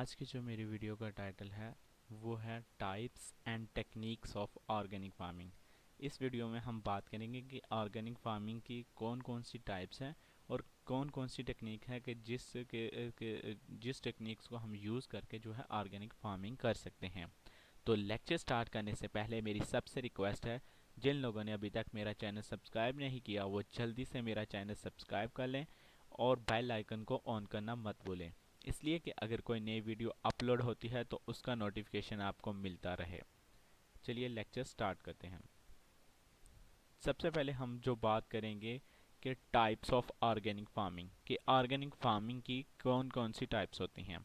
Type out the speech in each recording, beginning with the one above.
आज की जो मेरी वीडियो का टाइटल है वो है types and techniques of organic farming. इस वीडियो में हम बात करेंगे कि ऑर्गेनिक फार्मिंग की कौन कौन सी टाइप्स हैं और कौन कौन सी टेक्निक है कि जिस टेक्निक्स को हम यूज़ करके जो है ऑर्गेनिक फार्मिंग कर सकते हैं। तो लेक्चर स्टार्ट करने से पहले मेरी सबसे रिक्वेस्ट है, जिन लोगों ने अभी तक मेरा चैनल सब्सक्राइब नहीं किया वो जल्दी से मेरा चैनल सब्सक्राइब कर लें और बेल आइकन को ऑन करना मत भूलें, इसलिए कि अगर कोई नई वीडियो अपलोड होती है तो उसका नोटिफिकेशन आपको मिलता रहे। चलिए लेक्चर स्टार्ट करते हैं। सबसे पहले हम जो बात करेंगे कि टाइप्स ऑफ ऑर्गेनिक फार्मिंग, कि ऑर्गेनिक फार्मिंग की कौन कौन सी टाइप्स होती हैं।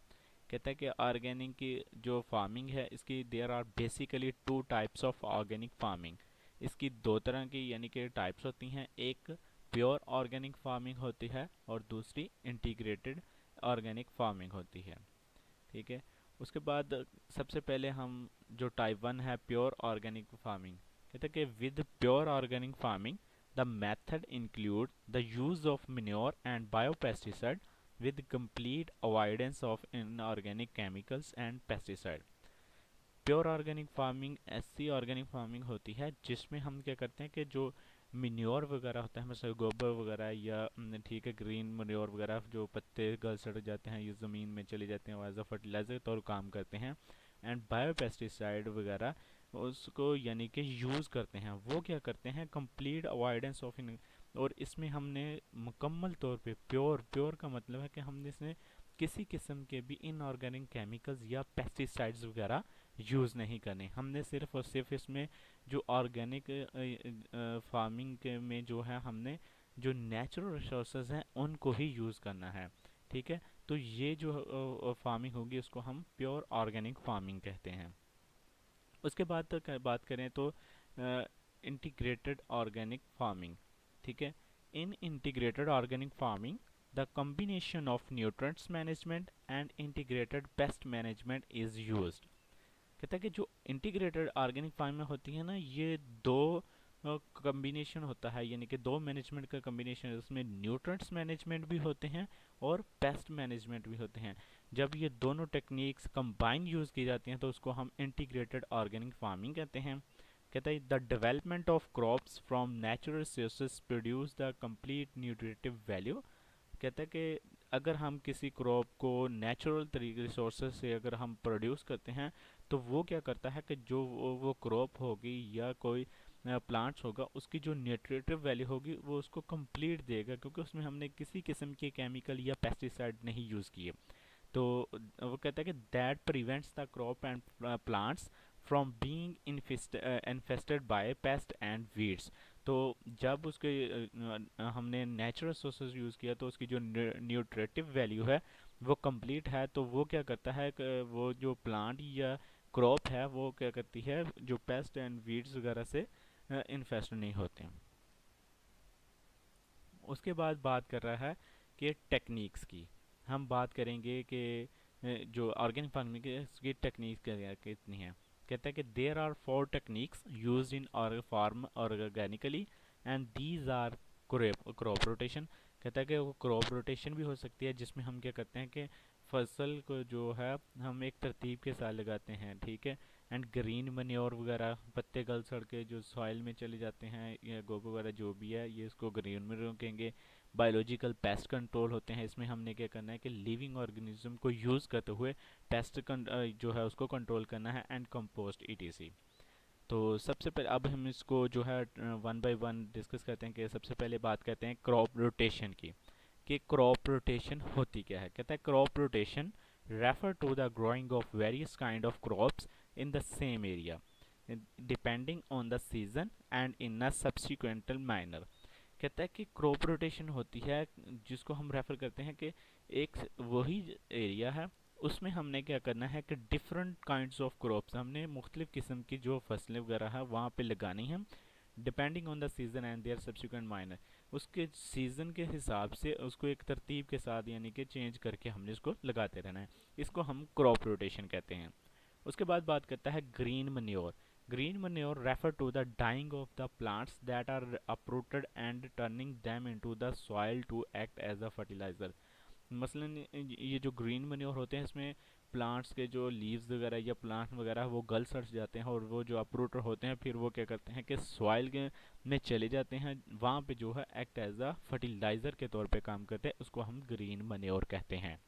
कहता है कि ऑर्गेनिक की जो फार्मिंग है इसकी there are basically two types of organic farming. इसकी दो तरह की यानी कि टाइप्स होती हैं, एक प्योर ऑर्गेनिक फार्मिंग होती है और दूसरी इंटीग्रेटेड ऑर्गेनिक फार्मिंग होती है। ठीक है। उसके बाद सबसे पहले हम जो टाइप वन है प्योर ऑर्गेनिक फार्मिंग, कहते हैं कि with pure organic farming the method include the use of manure and biopesticide with complete avoidance of inorganic chemicals and pesticide। Pure organic farming ऐसी ऑर्गेनिक फार्मिंग होती है जिसमें हम क्या करते हैं कि जो मिन्योर वगैरह होता है, मतलब गोबर वगैरह या ठीक है ग्रीन मन्योर वगैरह जो पत्ते गल सड़ जाते हैं ये ज़मीन में चले जाते हैं, एज अ फर्टिलाइजर के तौर काम करते हैं। एंड बायो पेस्टिसाइड वगैरह उसको यानी कि यूज़ करते हैं, वो क्या करते हैं कंप्लीट अवॉइडेंस ऑफ इन। और इसमें हमने मुकम्मल तौर पे प्योर प्योर का मतलब है कि हमने इसमें किसी किस्म के भी इनऑर्गेनिक केमिकल्स या पेस्टिसाइड्स वगैरह यूज़ नहीं करने। हमने सिर्फ और सिर्फ इसमें जो ऑर्गेनिक फार्मिंग के में जो है हमने जो नेचुरल रिसोर्सेज हैं उनको ही यूज़ करना है। ठीक है। तो ये जो फार्मिंग होगी उसको हम प्योर ऑर्गेनिक फार्मिंग कहते हैं। उसके बाद बात करें तो इंटीग्रेटेड ऑर्गेनिक फार्मिंग। ठीक है। In integrated organic farming the combination of nutrients management and integrated pest management is used. कहता है कि जो इंटीग्रेटेड ऑर्गेनिक फार्मिंग होती है ना, ये दो कम्बिनेशन होता है, यानी कि दो मैनेजमेंट का कम्बिनेशन है। उसमें न्यूट्रिएंट्स मैनेजमेंट भी होते हैं और पेस्ट मैनेजमेंट भी होते हैं। जब ये दोनों टेक्निक्स कंबाइन यूज़ की जाती हैं तो उसको हम इंटीग्रेटेड ऑर्गेनिक फार्मिंग कहते हैं। कहता है the development of crops from natural resources produce the complete nutritive value. कहता है कि अगर हम किसी क्रॉप को नेचुरल तरीके रिसोर्सेज से अगर हम प्रोड्यूस करते हैं तो वो क्या करता है कि जो वो क्रॉप होगी या कोई प्लांट्स होगा उसकी जो न्यूट्रिटिव वैल्यू होगी वो उसको कंप्लीट देगा, क्योंकि उसमें हमने किसी किस्म के केमिकल या पेस्टिसाइड नहीं यूज़ किए। तो वो कहता है कि that prevents the crop and plants from being infested by pest and weeds. तो जब उसके हमने नेचुरल सोर्सेज यूज़ किया तो उसकी जो न्यूट्रिटिव वैल्यू है वो कंप्लीट है, तो वो क्या करता है कि वो जो प्लांट या क्रॉप है वो क्या करती है जो पेस्ट एंड वीड्स वगैरह से इन्फेस्ट नहीं होते हैं। उसके बाद बात कर रहा है कि टेक्निक्स की। हम बात करेंगे कि जो ऑर्गेनिक फार्मिंग की इसकी टेक्निक्स कितनी हैं। कहता है कि there are four techniques used in our farm organically and these are crop rotation. कहता है कि वो क्रॉप रोटेशन भी हो सकती है जिसमें हम क्या करते हैं कि फसल को जो है हम एक तरतीब के साथ लगाते हैं। ठीक है। एंड ग्रीन मन्योर वगैरह पत्ते गल सड़ के जो सॉइल में चले जाते हैं या गोबर वगैरह जो भी है ये इसको ग्रीन मन्योर कहेंगे। बायोलॉजिकल पेस्ट कंट्रोल होते हैं, इसमें हमने क्या करना है कि लिविंग ऑर्गेनिज्म को यूज़ करते हुए पेस्ट जो है उसको कंट्रोल करना है। And compost etc. तो सबसे पहले अब हम इसको जो है वन बाय वन डिस्कस करते हैं कि सबसे पहले बात करते हैं क्रॉप रोटेशन की, कि क्रॉप रोटेशन होती क्या है। कहता है crop rotation refer to the growing of various kind of crops in the same area depending on the season and in a subsequential manner. कहता है कि क्रॉप रोटेशन होती है जिसको हम रेफर करते हैं कि एक वही एरिया है उसमें हमने क्या करना है कि डिफरेंट काइंड्स ऑफ क्रॉप्स हमने मुख्तलिफ किस्म की जो फसलें वगैरह है वहाँ पे लगानी है, depending on the season and their subsequent minor. उसके सीज़न के हिसाब से उसको एक तरतीब के साथ यानी कि चेंज करके हमने इसको लगाते रहना है। इसको हम क्रॉप रोटेशन कहते हैं। उसके बाद बात करता है green manure. Green manure refer to the dying of the plants that are uprooted and turning them into the soil to act as a fertilizer। मसलन ये जो ग्रीन मन्योर होते हैं इसमें प्लांट्स के जो लीव्स वगैरह या प्लांट वगैरह वो गल सड़ जाते हैं, और वो जो अपरूटर होते हैं फिर वो क्या करते हैं कि सॉइल के में चले जाते हैं, वहाँ पे जो है एक्ट एज अ फर्टिलाइज़र के तौर पे काम करते हैं। उसको हम ग्रीन मैन्योर कहते हैं।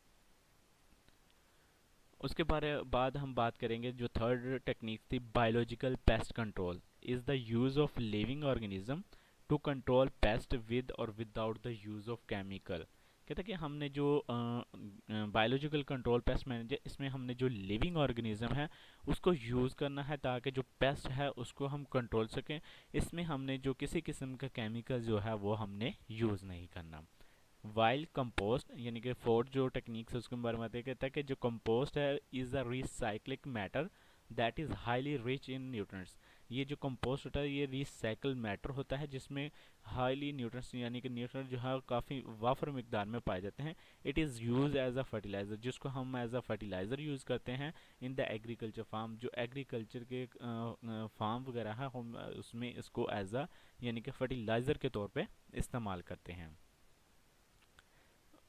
उसके बाद हम बात करेंगे जो थर्ड टेक्निक थी, biological pest control is the use of living organism to control pest with or without the use of chemical. कहते हैं कि हमने जो बायोलॉजिकल कंट्रोल पेस्ट मैनेजर, इसमें हमने जो लिविंग ऑर्गेनिज्म है उसको यूज़ करना है ताकि जो पेस्ट है उसको हम कंट्रोल सकें। इसमें हमने जो किसी किस्म का केमिकल जो है वो हमने यूज़ नहीं करना। वाइल कंपोस्ट यानी कि फोर्थ जो टेक्निक्स है उसके बारे में कहता है कि जो कंपोस्ट है is a recyclic matter that is highly rich in nutrients. ये जो कंपोस्ट होता है ये रिसाइकल मैटर होता है जिसमें हाईली न्यूट्रिएंट्स यानी कि न्यूट्रिएंट जो है काफ़ी वाफर मिकदार में पाए जाते हैं। It is use as a fertiliser, जिसको हम एज अ फर्टिलाइज़र यूज़ करते हैं इन द एग्रीकल्चर फार्म। जो एग्रीकल्चर के फार्म वगैरह है हम उसमें इसको एज अ यानी कि फर्टिलाइज़र के तौर पर इस्तेमाल करते हैं।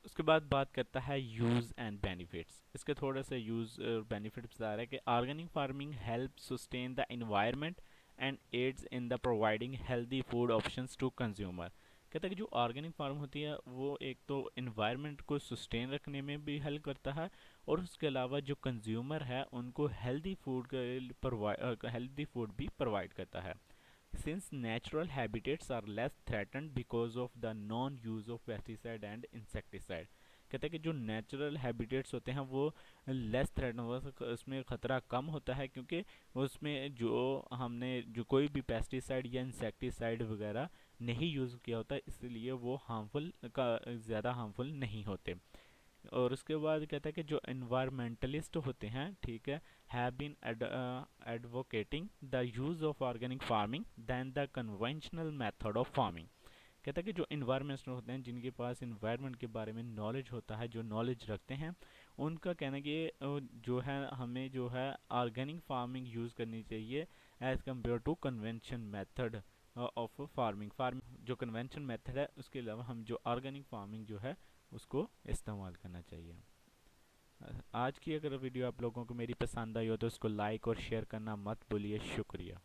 उसके बाद बात करता है यूज़ एंड बेनिफिट्स। इसके थोड़े से यूज़ और बेनिफिट्स बता रहा है कि organic farming help sustain the environment and aids in the providing healthy food options to consumer. कहता है कि जो ऑर्गेनिक फार्म होती है वो एक तो एनवायरनमेंट को सस्टेन रखने में भी हेल्प करता है, और उसके अलावा जो कंज्यूमर है उनको हेल्दी फूड भी प्रोवाइड करता है। Since natural habitats are less threatened because of the non-use of pesticide and insecticide। कहते हैं कि जो नेचुरल हैबिटेट्स होते हैं वो लेस थ्रेटन, उसमें ख़तरा कम होता है क्योंकि उसमें जो हमने जो कोई भी पेस्टिसाइड या इंसेक्टिसाइड वगैरह नहीं यूज़ किया होता, इसलिए वो हार्मफुल का ज़्यादा हार्मफुल नहीं होते। और उसके बाद कहता है कि जो इन्वायरमेंटलिस्ट होते हैं, ठीक है, have been advocating the use of organic farming than the conventional method of farming. कहता है कि जो इन्वायरमेंटलिस्ट होते हैं जिनके पास इन्वायरमेंट के बारे में नॉलेज होता है, जो नॉलेज रखते हैं, उनका कहना है कि जो है हमें जो है ऑर्गेनिक फार्मिंग यूज़ करनी चाहिए as compare to convention method of farming जो कन्वेंशन मेथड है उसके अलावा हम जो ऑर्गेनिक फार्मिंग जो है उसको इस्तेमाल करना चाहिए। आज की अगर वीडियो आप लोगों को मेरी पसंद आई हो तो उसको लाइक और शेयर करना मत भूलिए। शुक्रिया।